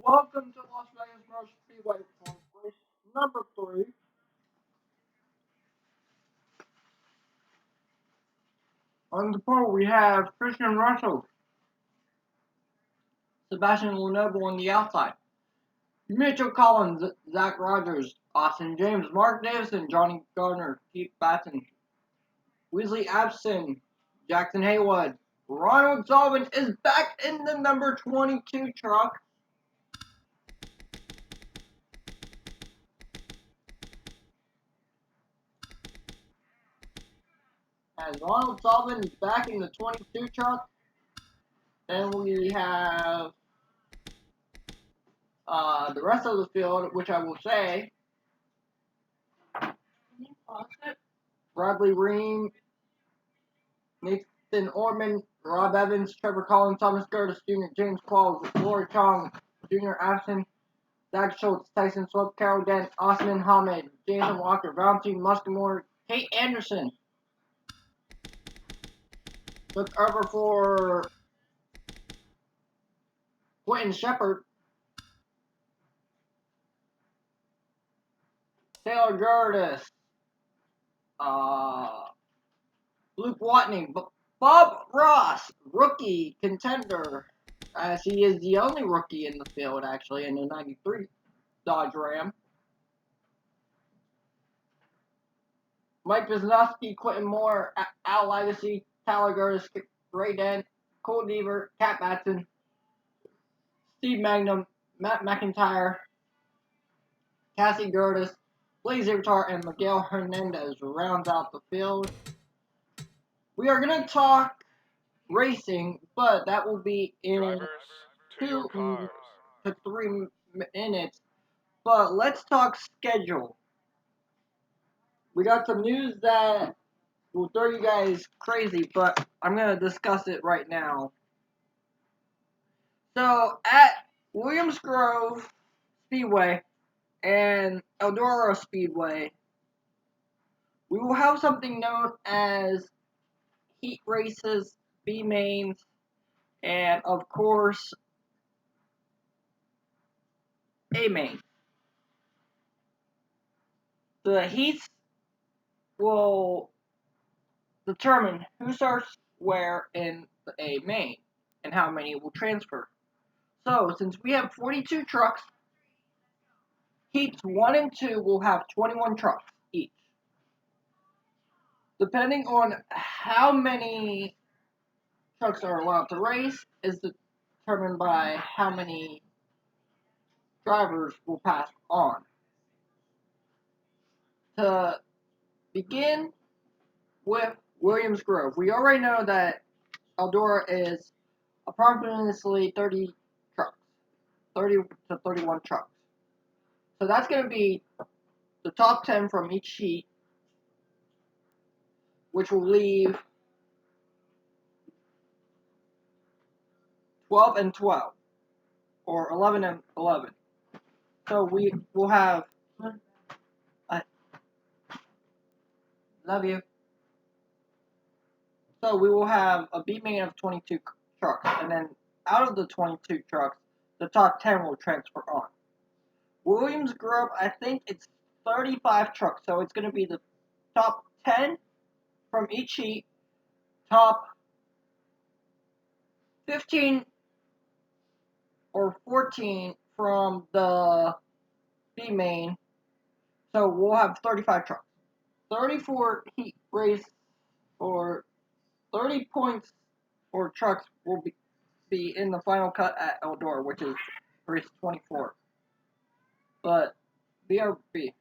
Welcome to Las Vegas Motor Speedway for race number 3. On the pole, we have Christian Russell, Sebastian Lenovo on the outside, Mitchell Collins, Zach Rogers, Austin James, Mark Davison, Johnny Gardner, Keith Batten, Weasley Abson, Jackson Haywood. Ronald Sullivan is back in the number 22 truck. As Ronald Sullivan is back in the 22 truck, then we have the rest of the field, which I will say, Bradley Ream, Nathan Orman, Rob Evans, Trevor Collins, Thomas Curtis Jr., James Qualls, Lori Chong, Jr. Ashton, Zach Schultz, Tyson Slope, Carol Dent, Osman Hamid, Jason Walker, Valentine Muscamore, Kate Anderson. Took over for Quentin Shepard, Taylor Gertis, Luke Watney, Bob Ross, rookie contender, as he is the only rookie in the field, actually, in the 93 Dodge Ram. Mike Wisnowski, Quentin Moore, Al Legacy, Tyler Gertis, Ray Dent, Cole Deaver, Cat Batson, Steve Magnum, Matt McIntyre, Cassie Gertis, Blaise Zebratuar, and Miguel Hernandez rounds out the field. We are going to talk racing, but that will be in 2 to 3 minutes. But let's talk schedule. We got some news that will throw you guys crazy, but I'm going to discuss it right now. So, at Williams Grove Speedway and Eldora Speedway, we will have something known as heat races, B mains, and of course, A main. The heats will determine who starts where in the A main and how many will transfer. So, since we have 42 trucks, heats 1 and 2 will have 21 trucks each. Depending on how many trucks are allowed to race is determined by how many drivers will pass on. To begin with Williams Grove, we already know that Eldora is approximately 30 trucks, 30 to 31 trucks. So that's going to be the top 10 from each heat, which will leave 12 and 12, or 11 and 11. So we will have, I love you. So we will have a B main of 22 trucks, and then out of the 22 trucks, the top 10 will transfer on. Williams Grove, I think it's 35 trucks, so it's going to be the top 10 from each heat, top 15 or 14 from the B main, so we'll have 35 trucks. 34 heat race, or 30 points for trucks will be in the final cut at Eldora, which is race 24. But BRB.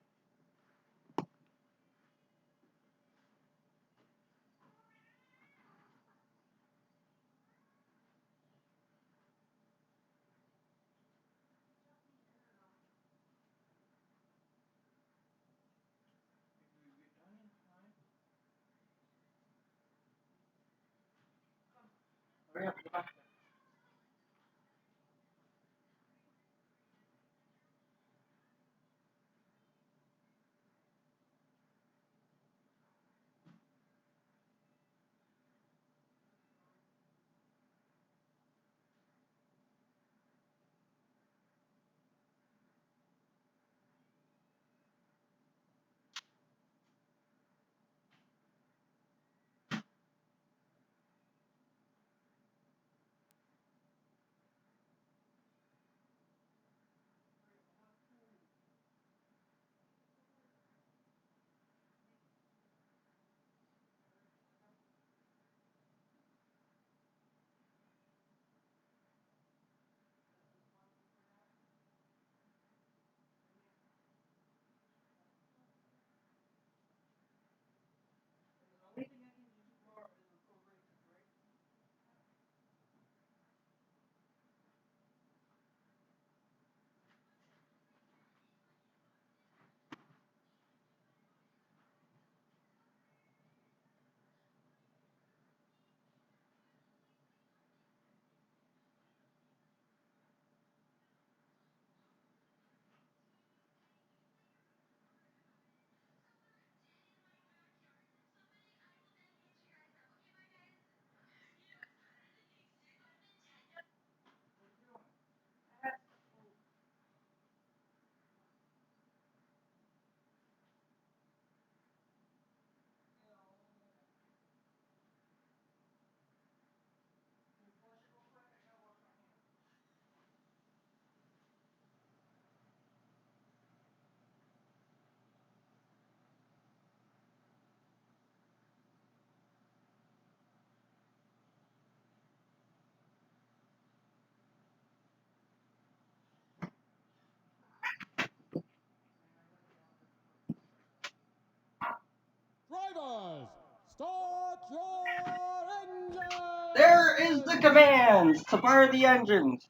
Here is the commands to fire the engines.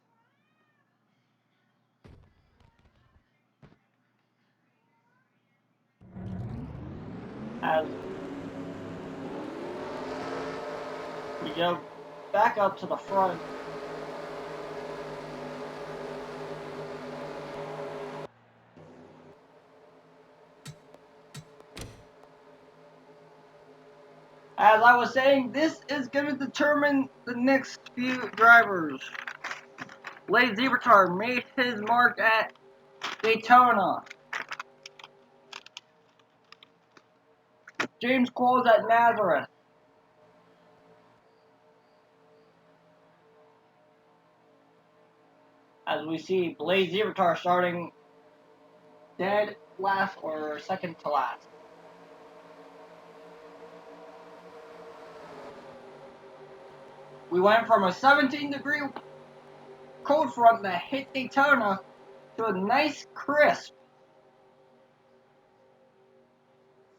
As we go back up to the front. As I was saying, this is going to determine the next few drivers. Blaise Zebratuar made his mark at Daytona. James Qualls at Nazareth. As we see Blaise Zebratuar starting dead last or second to last. We went from a 17-degree cold front that hit Daytona to a nice crisp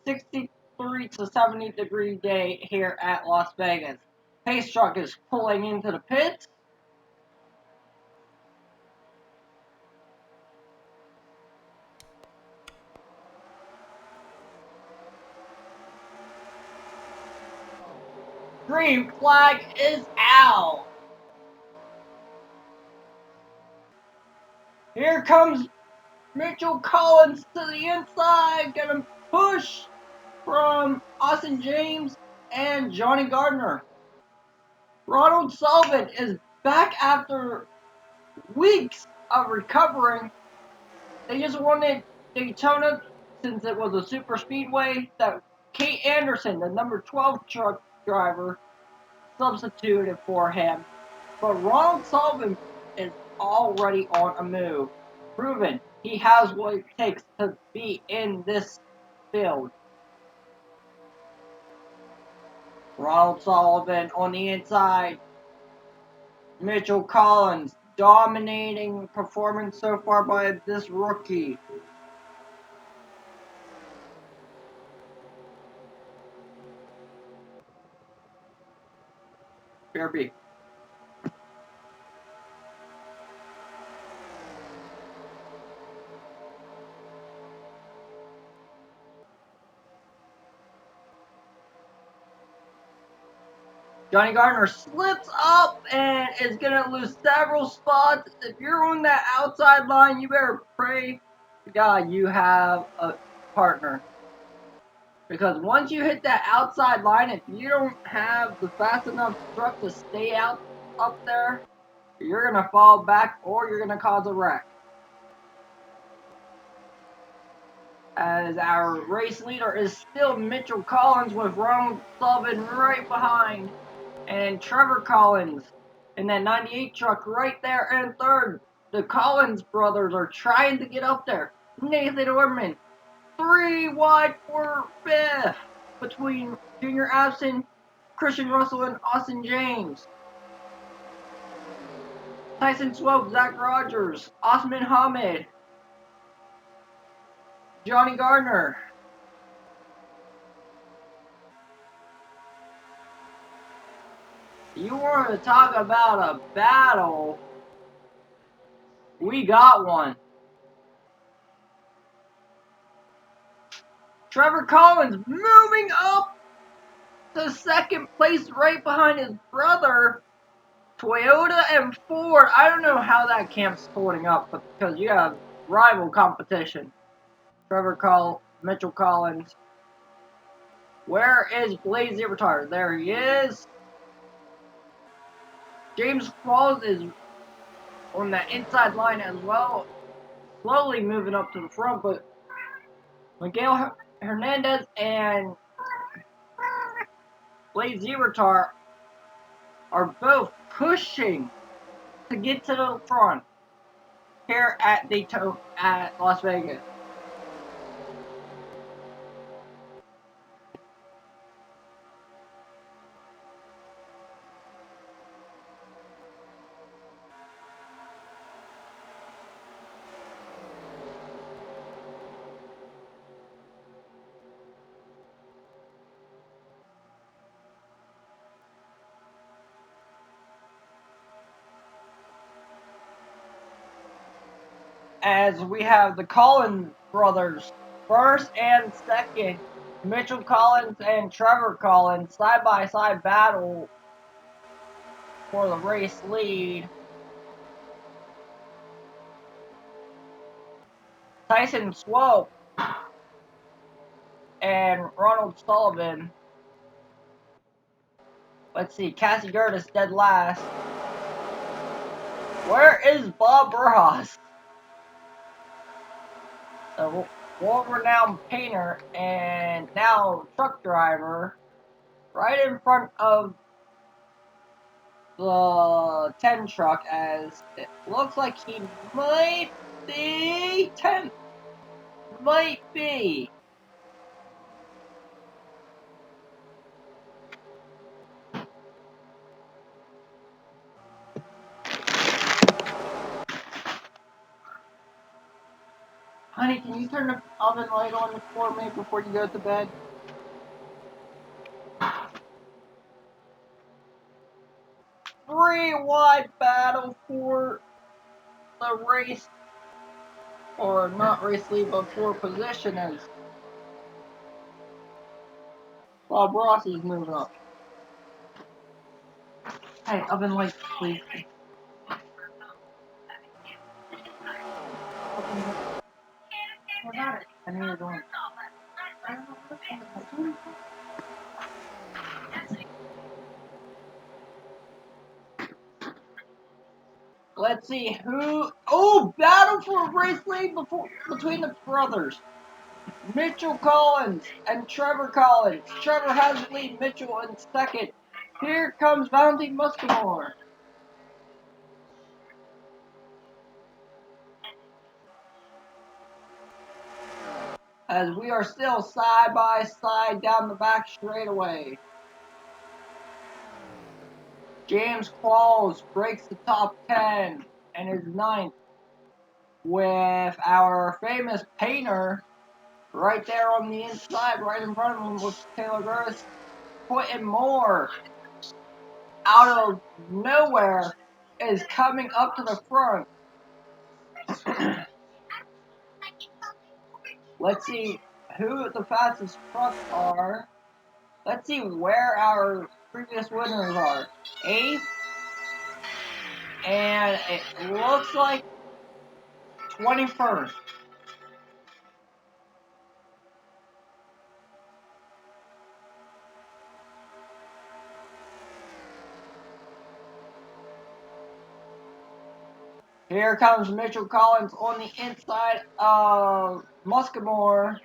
63 to 70-degree day here at Las Vegas. Pace truck is pulling into the pits. Green flag is out. Here comes Mitchell Collins to the inside, gonna push from Austin James and Johnny Gardner. Ronald Sullivan is back after weeks of recovering. They just wanted Daytona since it was a super speedway that Kate Anderson, the number 12 truck driver, substituted for him. But Ronald Sullivan is already on a move, proven he has what it takes to be in this field. Ronald Sullivan on the inside. Mitchell Collins, dominating performance so far by this rookie. BRB. Johnny Gardner slips up and is going to lose several spots. If you're on that outside line, you better pray to God you have a partner. Because once you hit that outside line, if you don't have the fast enough truck to stay out up there, you're going to fall back or you're going to cause a wreck. As our race leader is still Mitchell Collins with Ronald Sullivan right behind. And Trevor Collins in that 98 truck right there in third. The Collins brothers are trying to get up there. Nathan Orman, 3 wide for fifth between Junior Abson, Christian Russell, and Austin James. Tyson Swope, Zach Rogers, Osman Hamid, Johnny Gardner. You want to talk about a battle? We got one. Trevor Collins moving up to second place right behind his brother, Toyota and Ford. I don't know how that camp's holding up, but because you have rival competition. Mitchell Collins. Where is Blaise Zebratuar? There he is. James Qualls is on that inside line as well, slowly moving up to the front, but Miguel Hernandez and Blaise Zebratuar are both pushing to get to the front here at Las Vegas. as we have the Collins brothers, first and second. Mitchell Collins and Trevor Collins side-by-side battle for the race lead. Tyson Swope and Ronald Sullivan. Let's see, Cassie Gertis dead last. Where is Bob Ross? The world-renowned painter and now truck driver, right in front of the 10 truck, as it looks like he might be 10th. Might be. Honey, can you turn the oven light on for me before you go to bed? Three wide battle for the race, or not race lead, but for position, as Bob Ross is moving up. Hey, oven light, please. What about it? I need it on. Let's see who. Oh, battle for race lead between the brothers. Mitchell Collins and Trevor Collins. Trevor has the lead, Mitchell in second. Here comes Valentine Muscamore. As we are still side by side down the back straightaway. James Qualls breaks the top 10 and is ninth, with our famous painter right there on the inside, right in front of him, with Taylor Gross putting more out of nowhere, is coming up to the front. Let's see who the fastest trucks are. Let's see where our previous winners are. 8th, and it looks like 21st. Here comes Mitchell Collins on the inside of Muscamore.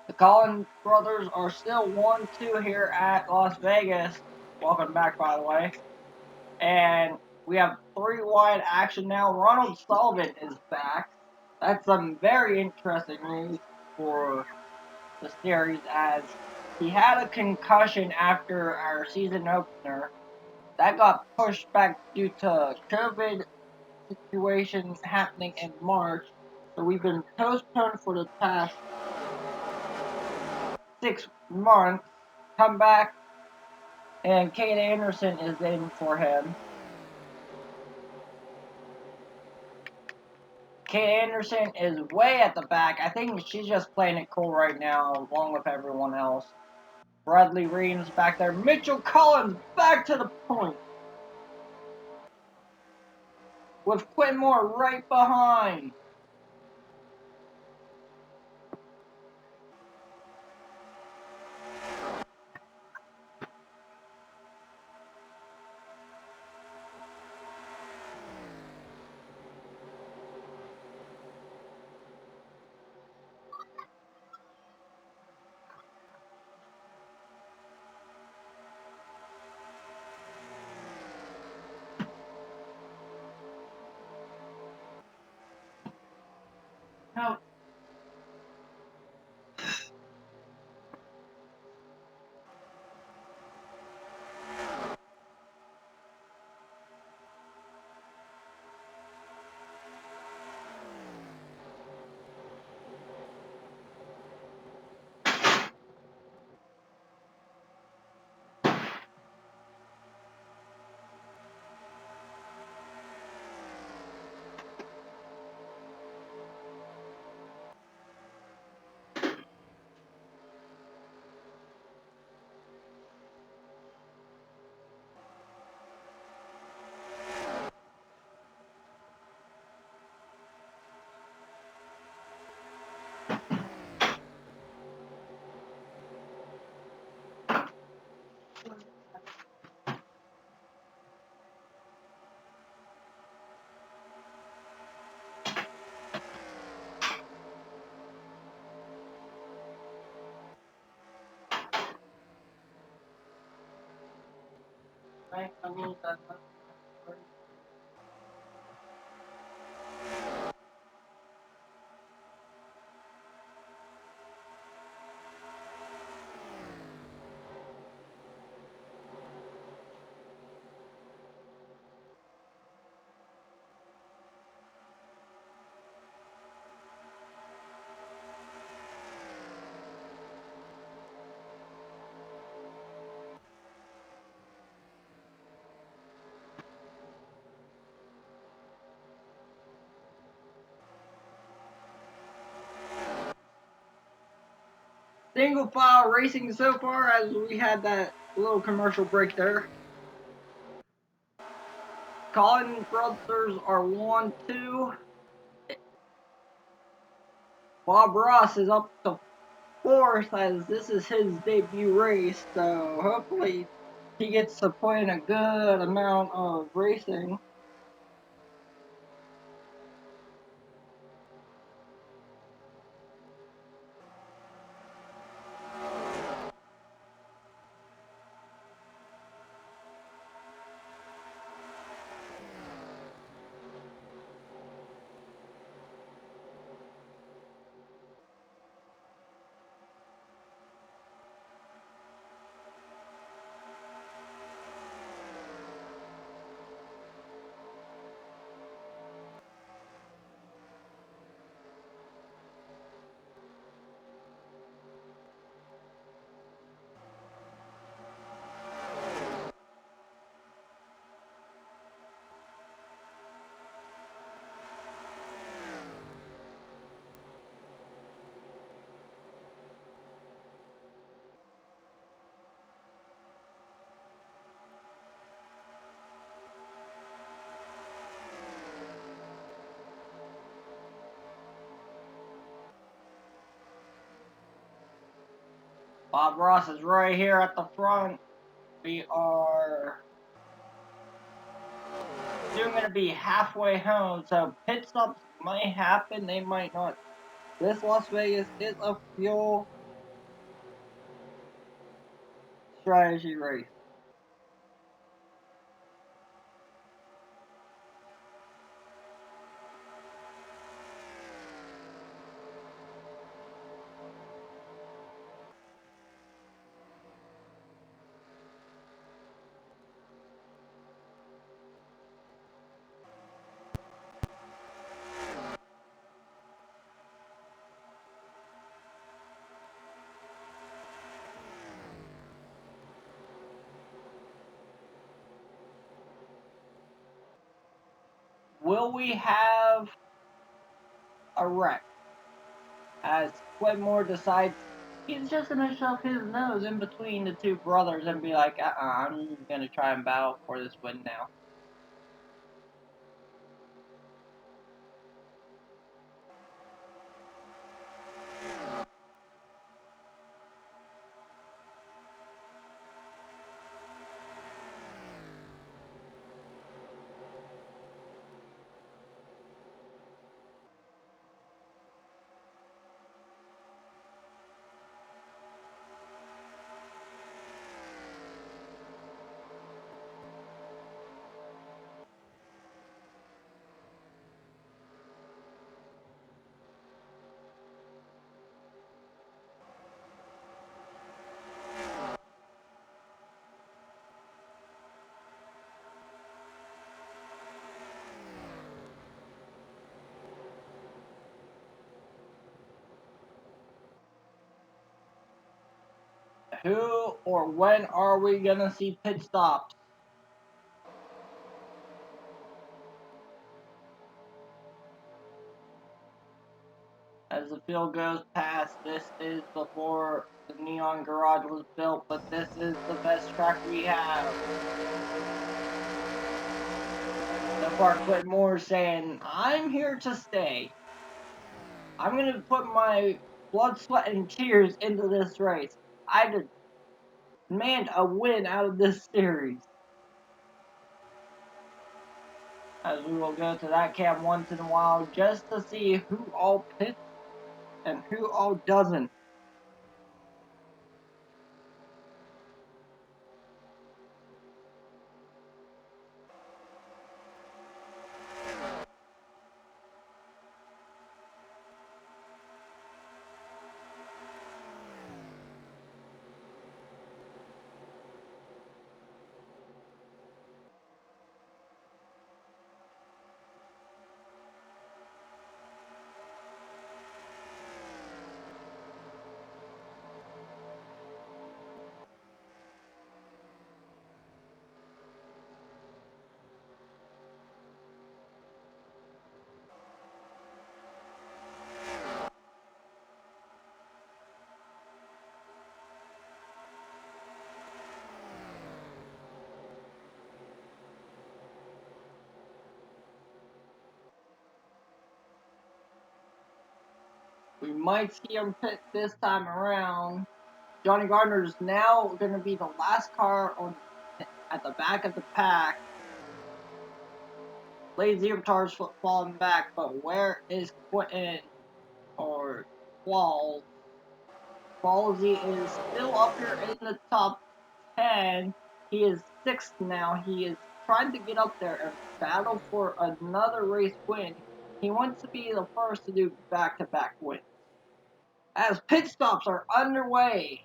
The Collins brothers are still 1-2 here at Las Vegas. Welcome back, by the way. And we have 3 wide action now. Ronald Sullivan is back. That's some very interesting news for the series, as he had a concussion after our season opener. That got pushed back due to COVID situation happening in March. So we've been postponed for the past 6 months. Come back, and Kate Anderson is in for him. Kate Anderson is way at the back. I think she's just playing it cool right now, along with everyone else. Bradley Reams back there. Mitchell Collins back to the point. With Quinn Moore right behind. Now, I mean, single file racing so far as we had that little commercial break there. Collins brothers are 1-2. Bob Ross is up to fourth as this is his debut race, so hopefully he gets to play in a good amount of racing. Bob Ross is right here at the front. We are soon going to be halfway home, so pit stops might happen, they might not. This Las Vegas is a fuel strategy race. Will we have a wreck as Whitmore decides he's just gonna shove his nose in between the two brothers and be like, I'm gonna try and battle for this win now. Who or when are we gonna see pit stops? As the field goes past, this is before the Neon Garage was built, but this is the best track we have. So far, Whitmore saying, I'm here to stay. I'm gonna put my blood, sweat, and tears into this race. I demand a win out of this series. As we will go to that cam once in a while just to see who all pits and who all doesn't. We might see him pit this time around. Johnny Gardner's now going to be the last car at the back of the pack. Blaise Zebratuar's falling back, but where is Quentin or Qualls? Quallsy is still up here in the top 10. He is 6th now. He is trying to get up there and battle for another race win. He wants to be the first to do back-to-back wins. As pit stops are underway,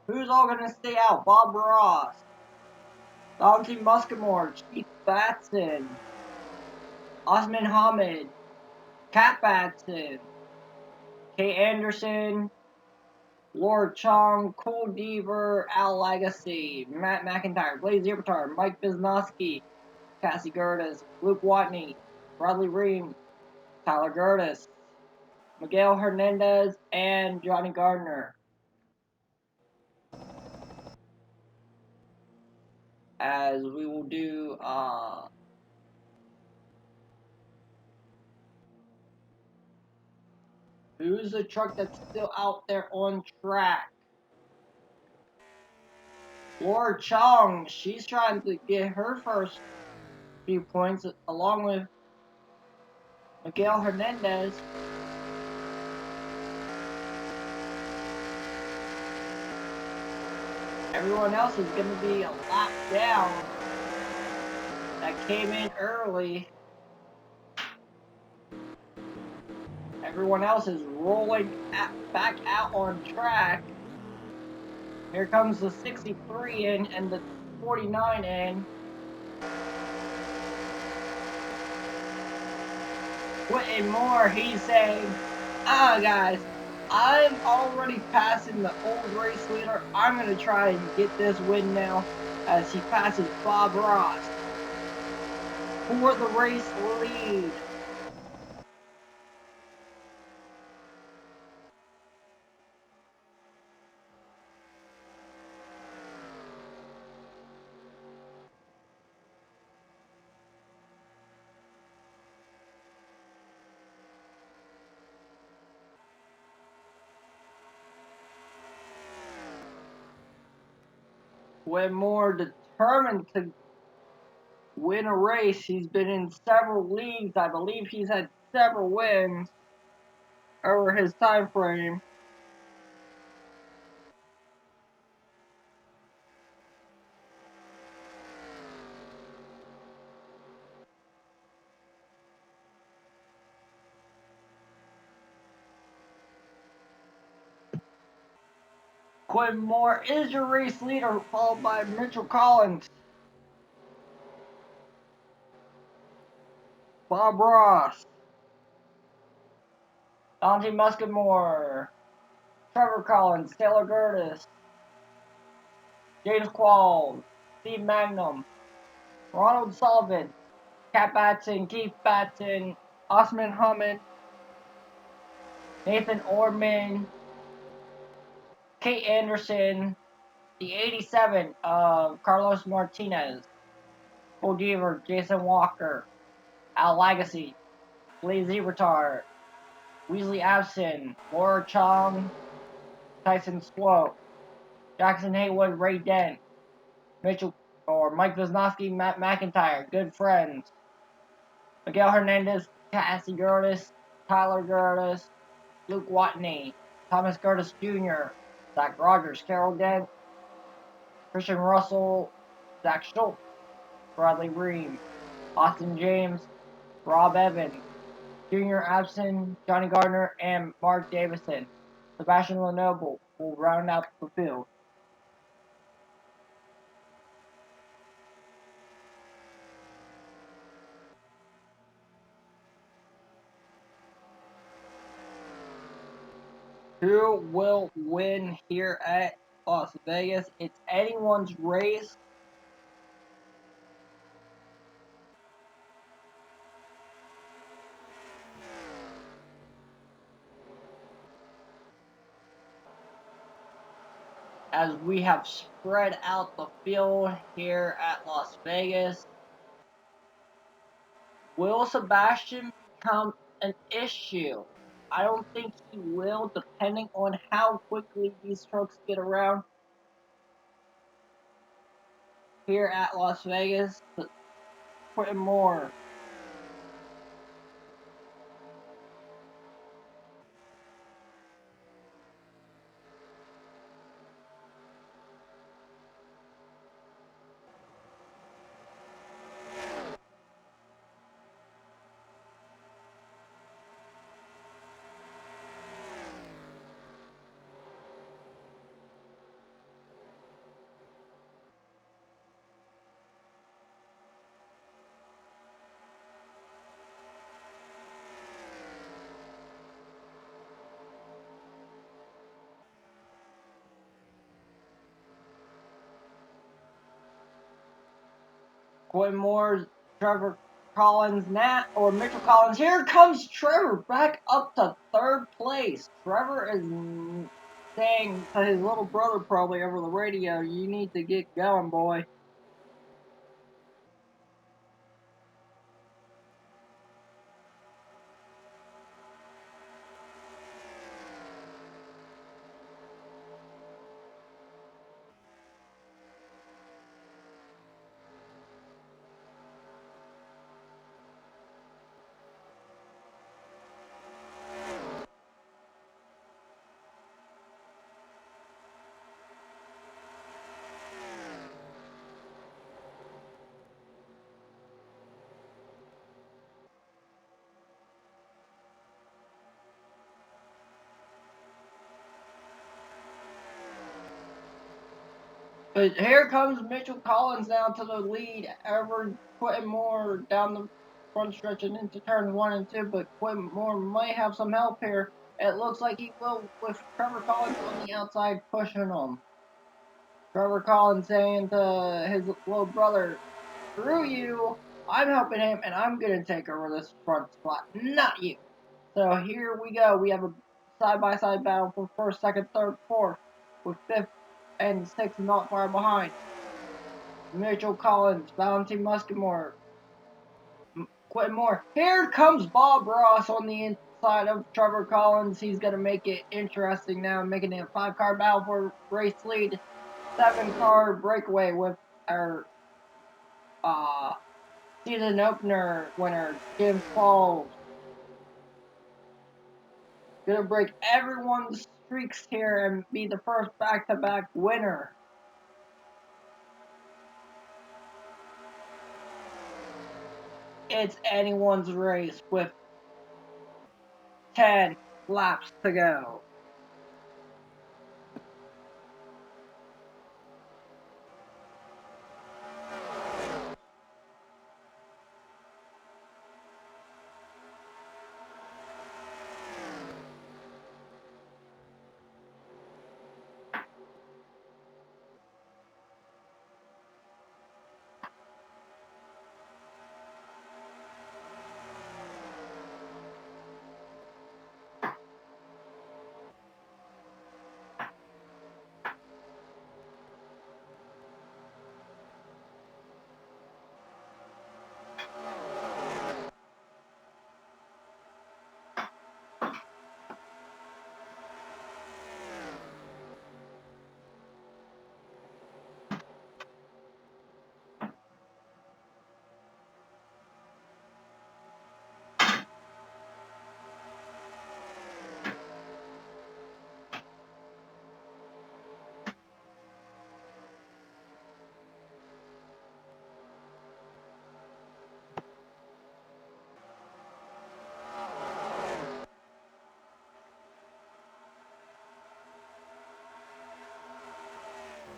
who's all going to stay out? Bob Ross, Dante Muscamore, Keith Batson, Osman Hamid, Kat Batson, Kay Anderson, Lord Chong, Cole Deaver, Al Legacy, Matt McIntyre, Blaise Zebratuar, Mike Wisniewski, Cassie Gertis, Luke Watney, Bradley Ream, Tyler Gertis, Miguel Hernandez, and Johnny Gardner. As we will do who's the truck that's still out there on track? Laura Chong, she's trying to get her first few points along with Miguel Hernandez. Everyone else is going to be a lap down that came in early. Everyone else is rolling back out on track. Here comes the 63 in and the 49 in. Whitmore, he's saying, guys, I'm already passing the old race leader. I'm going to try and get this win now as he passes Bob Ross for the race lead. Whitmore determined to win a race. He's been in several leagues. I believe he's had several wins over his time frame. Quinn Moore is your race leader, followed by Mitchell Collins, Bob Ross, Dante Muscatmore, Trevor Collins, Taylor Gertis, James Qualls, Steve Magnum, Ronald Sullivan, Cat Batson, Keith Batson, Osman Hamid, Nathan Orman, Kate Anderson, the 87 of Carlos Martinez, Bull Deaver, Jason Walker, Al Legacy, Blaise Zebratuar, Weasley Abson, Laura Chong, Tyson Sloat, Jackson Haywood, Ray Dent, Mitchell or Mike Wisnowski, Matt McIntyre, Good Friends, Miguel Hernandez, Cassie Gertis, Tyler Gertis, Luke Watney, Thomas Gertis Jr., Zach Rogers, Carol Dent, Christian Russell, Zach Schultz, Bradley Ream, Austin James, Rob Evans, Junior Abson, Johnny Gardner, and Mark Davison. Sebastian Lenoble will round out the field. Who will win here at Las Vegas? It's anyone's race. As we have spread out the field here at Las Vegas, will Sebastian become an issue? I don't think he will, depending on how quickly these trucks get around here at Las Vegas. But put more. Quinn Moore's Trevor Collins, or Mitchell Collins. Here comes Trevor back up to third place. Trevor is saying to his little brother probably over the radio, "You need to get going, boy." But here comes Mitchell Collins now to the lead. Ever Quentin Moore down the front stretch and into turn 1 and 2, but Quentin Moore might have some help here. It looks like he will with Trevor Collins on the outside pushing him. Trevor Collins saying to his little brother, "Screw you, I'm helping him and I'm going to take over this front spot, not you." So here we go. We have a side-by-side battle for first, second, third, fourth, with fifth and sixth not far behind. Mitchell Collins, Valentine Muscatmore, Quentin Moore. Here comes Bob Ross on the inside of Trevor Collins. He's going to make it interesting now, making it a 5-car battle for race lead. 7-car breakaway with our season opener winner, James Qualls. Gonna break everyone's streaks here and be the first back-to-back winner. It's anyone's race with 10 laps to go.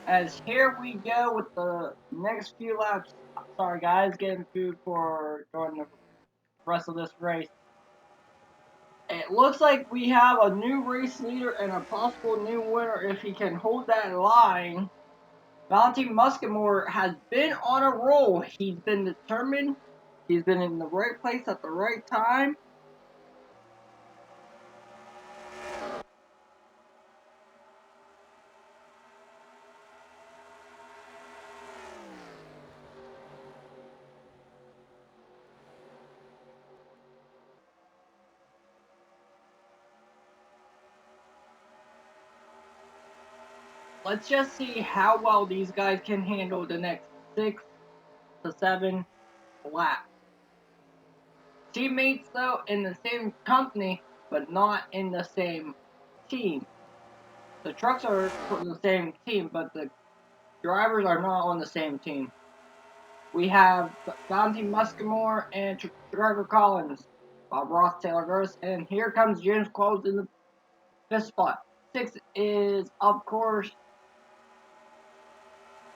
As here we go with the next few laps. Sorry guys, getting food for during the rest of this race. It looks like we have a new race leader and a possible new winner if he can hold that line. Valentine Muscamore has been on a roll. He's been determined. He's been in the right place at the right time. Let's just see how well these guys can handle the next 6 to 7 laps. Teammates, though, in the same company, but not in the same team. The trucks are for the same team, but the drivers are not on the same team. We have Valentine Muscamore and Trevor Collins, Bob Ross, Taylor Gross, and here comes James Qualls in the fifth spot. 6 is, of course,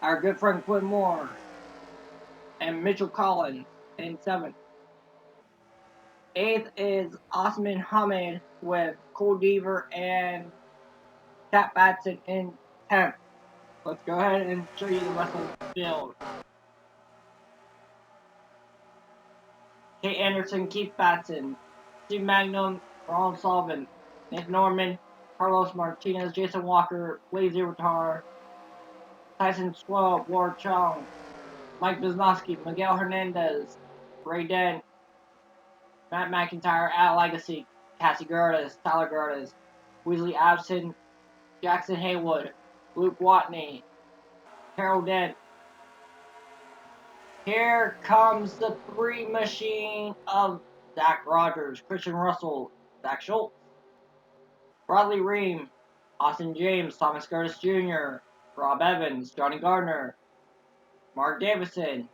our good friend Quinn Moore and Mitchell Collins in 7th. 8th is Osman Hamid with Cole Deaver and Cat Batson in 10th. Let's go ahead and show you the rest of the field. Kate Anderson, Keith Batson, Steve Magnum, Ron Sullivan, Nick Norman, Carlos Martinez, Jason Walker, Blaise Zebratuar, Tyson Swell, Ward Chong, Mike Wisnowski, Miguel Hernandez, Ray Dent, Matt McIntyre, Al Legacy, Cassie Gerdes, Tyler Gerdes, Weasley Abson, Jackson Haywood, Luke Watney, Carol Dent. Here comes the 3 machine of Zach Rogers, Christian Russell, Zach Schultz, Bradley Ream, Austin James, Thomas Curtis Jr., Rob Evans, Johnny Gardner, Mark Davison,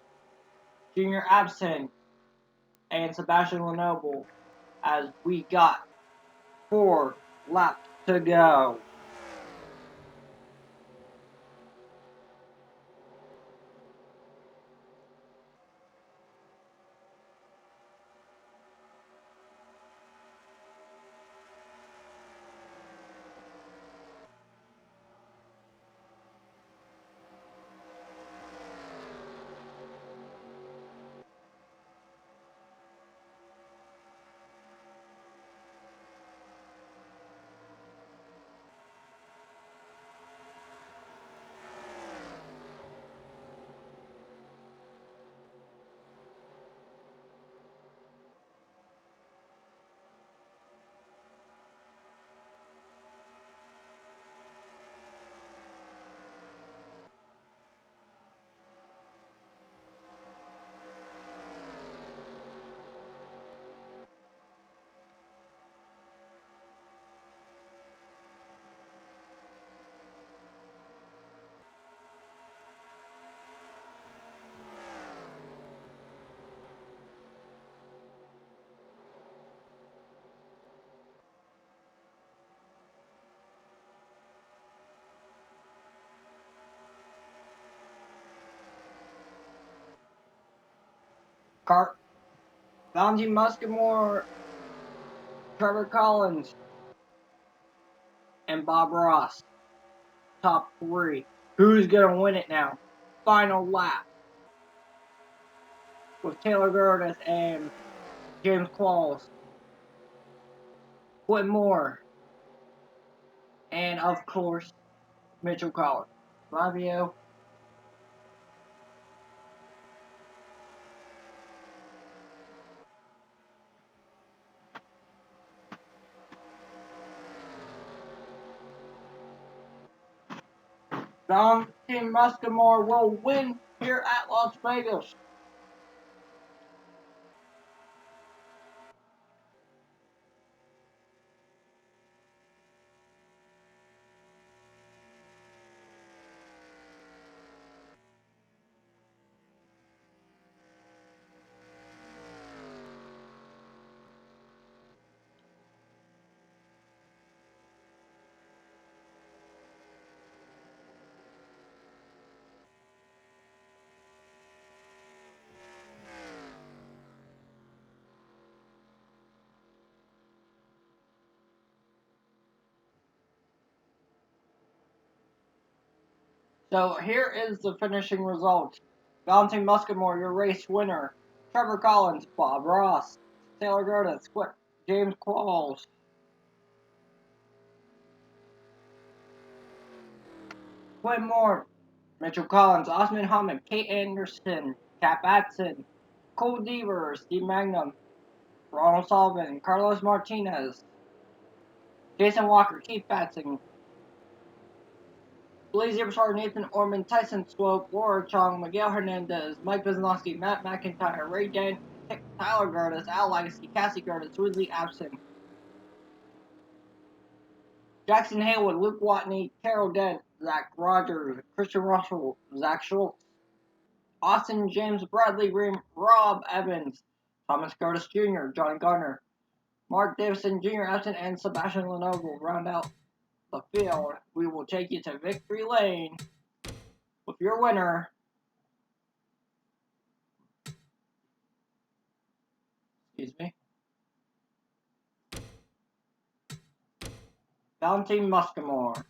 Junior Absent, and Sebastian Lenoble as we got 4 laps to go. Valentine Muscamore, Trevor Collins, and Bob Ross. Top 3. Who's gonna win it now? Final lap. With Taylor Gerdes and James Qualls. Whitmore. And of course, Mitchell Collins. Love you. Valentine Muscamore will win here at Las Vegas. So here is the finishing result. Valentine Muscamore, your race winner. Trevor Collins, Bob Ross, Taylor Gerdes, James Qualls. Whitmore, Mitchell Collins, Osman Hammond, Kate Anderson, Cap Atson, Cole Deaver, Steve Magnum, Ronald Sullivan, Carlos Martinez, Jason Walker, Keith Batson, Blaise Zebratuar, Nathan Orman, Tyson Swope, Laura Chong, Miguel Hernandez, Mike Wisniewski, Matt McIntyre, Ray Dent, Tyler Gerdes, Al Legacy, Cassie Gerdes, Woodley Absent, Jackson Haywood, Luke Watney, Carol Dent, Zach Rogers, Christian Russell, Zach Schultz, Austin James, Bradley Green, Rob Evans, Thomas Curtis Jr., John Gardner, Mark Davison Jr. absent, and Sebastian Lenovo will round out the field. We will take you to victory lane with your winner, Valentine Muscamore.